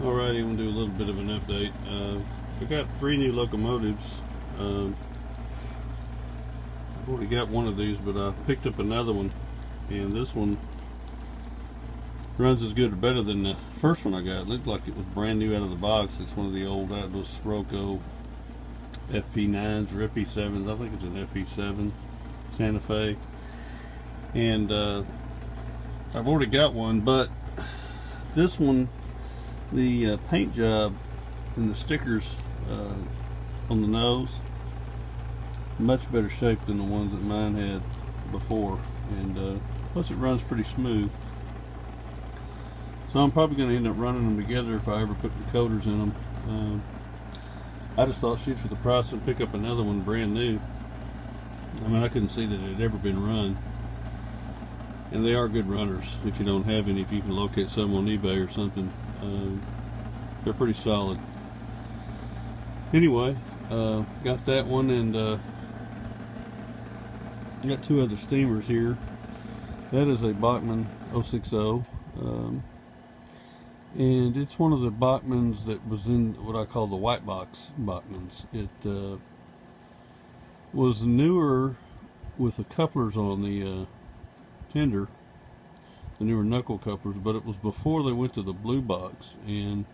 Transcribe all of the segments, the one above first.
Alrighty, I'm going to do a little bit of an update. I got 3 new locomotives. I've already got one of these, but I picked up another one, and this one runs as good or better than the first one I got. It looked like it was brand new out of the box. It's one of the old Atlas Scirocco FP9s or FP7s. I think it's an FP7 Santa Fe. And I've already got one, but this one, the paint job and the stickers on the nose, much better shape than the ones that mine had before, and plus it runs pretty smooth. So I'm probably going to end up running them together if I ever put the coaters in them. I just thought shoot for the price and pick up another one brand new. I mean, I couldn't see that it had ever been run, and they are good runners. If you don't have any, if you can locate some on eBay or something, they're pretty solid. Anyway, got that one, and got 2 other steamers here. That is a Bachmann 060, and it's one of the Bachmanns that was in what I call the white box Bachmanns. It was newer with the couplers on the tender, the newer knuckle couplers, but it was before they went to the blue box. And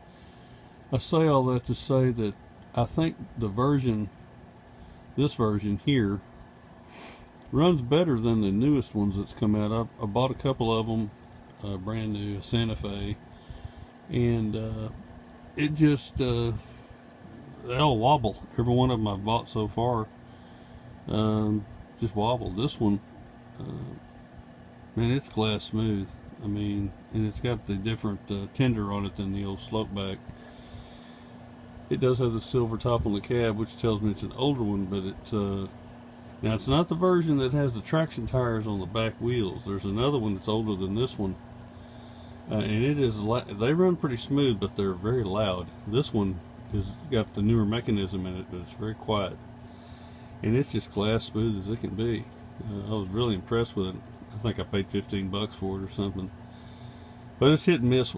I say all that to say that I think the version, this version here, runs better than the newest ones that's come out. I bought a couple of them, brand new, Santa Fe, and it just, they all wobble. Every one of them I've bought so far just wobble. This one, man, it's glass smooth. I mean, and it's got the different tender on it than the old Slopeback. It does have the silver top on the cab, which tells me it's an older one, but it's now it's not the version that has the traction tires on the back wheels. There's another one that's older than this one, and it is they run pretty smooth, but they're very loud. This one has got the newer mechanism in it, but it's very quiet, and it's just glass smooth as it can be. I was really impressed with it. I think I paid $15 for it or something, but it's hit and miss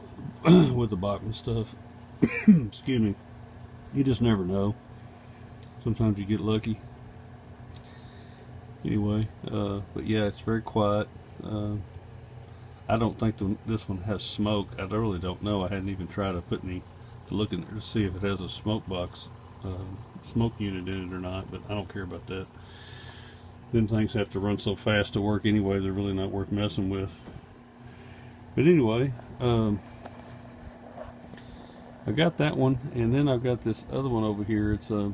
with the Bachmann stuff. Excuse me. You just never know. Sometimes you get lucky. Anyway, but yeah, it's very quiet. I don't think this one has smoke. I really don't know. I hadn't even tried to put any to look in there to see if it has a smoke box, smoke unit in it or not. But I don't care about that. Them things have to run so fast to work anyway. They're really not worth messing with. But anyway, I got that one, and then I've got this other one over here. It's a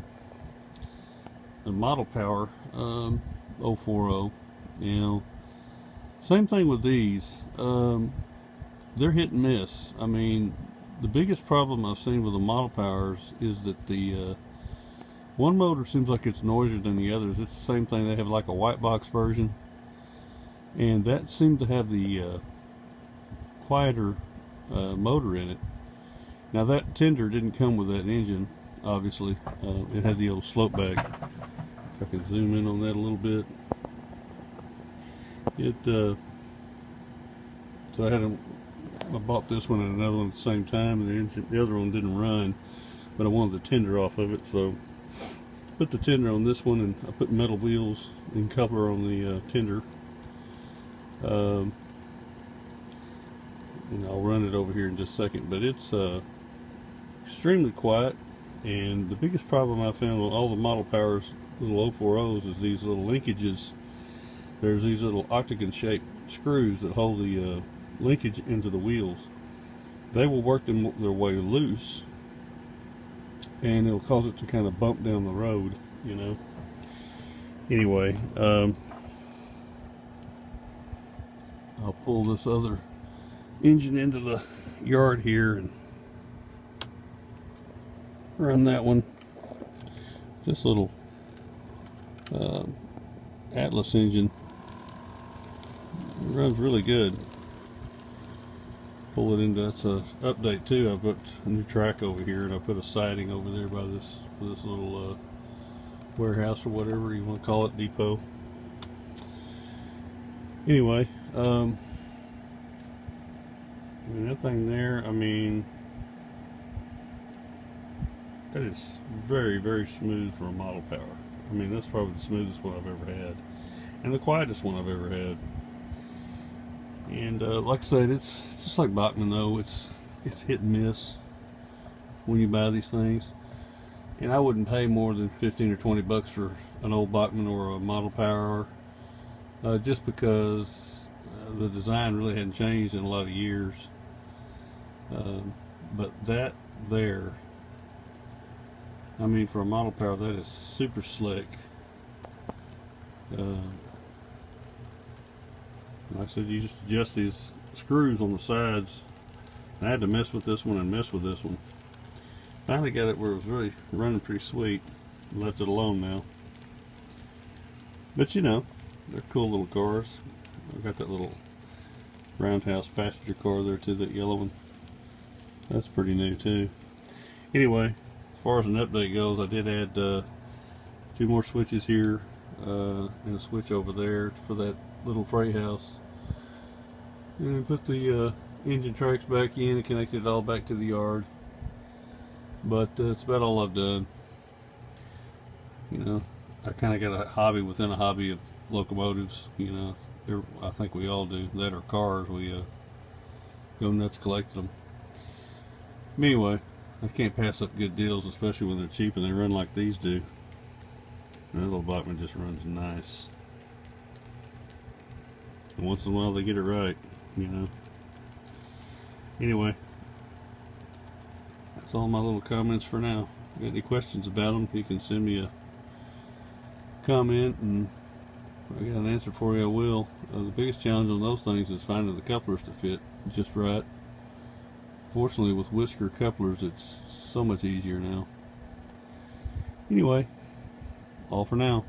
Model Power 040. You know, same thing with these. They're hit and miss. I mean, the biggest problem I've seen with the Model Powers is that the one motor seems like it's noisier than the others. It's the same thing. They have like a white box version, and that seemed to have the quieter motor in it. Now that tender didn't come with that engine, obviously. It had the old Slopeback. If I can zoom in on that a little bit. So I bought this one and another one at the same time, and the other one didn't run, but I wanted the tender off of it, so I put the tender on this one, and I put metal wheels and coupler on the tender. And I'll run it over here in just a second, but it's extremely quiet. And the biggest problem I found with all the Model Powers little 040s is these little linkages. There's these little octagon shaped screws that hold the linkage into the wheels. They will work their way loose, and it'll cause it to kind of bump down the road, you know. Anyway, I'll pull this other engine into the yard here and run that one. This little Atlas engine, it runs really good. Pull it into, that's a update too. I put a new track over here, and I put a siding over there by this little warehouse or whatever you want to call it, depot. Anyway, that thing there, I mean, That is very, very smooth for a model power. I mean, that's probably the smoothest one I've ever had, and the quietest one I've ever had. And like I said, it's just like Bachmann though. It's hit and miss when you buy these things. And I wouldn't pay more than 15 or 20 bucks for an old Bachmann or a model power, just because the design really hadn't changed in a lot of years. But that there, I mean, for a model power, that is super slick. Like I said, you just adjust these screws on the sides. I had to mess with this one and mess with this one. Finally got it where it was really running pretty sweet. Left it alone now. But you know, they're cool little cars. I've got that little roundhouse passenger car there too, that yellow one. That's pretty new too. Anyway, as far as an update goes, I did add 2 more switches here and a switch over there for that little freight house. And put the engine tracks back in and connected it all back to the yard. But that's about all I've done. You know, I kind of got a hobby within a hobby of locomotives. You know, I think we all do. That or cars. We go nuts collecting them. But anyway, I can't pass up good deals, especially when they're cheap and they run like these do. That little Bachmann just runs nice. And once in a while they get it right, you know. Anyway, that's all my little comments for now. If you got any questions about them, you can send me a comment, and if I got an answer for you, I will. The biggest challenge on those things is finding the couplers to fit just right. Fortunately, with whisker couplers, it's so much easier now. Anyway, all for now.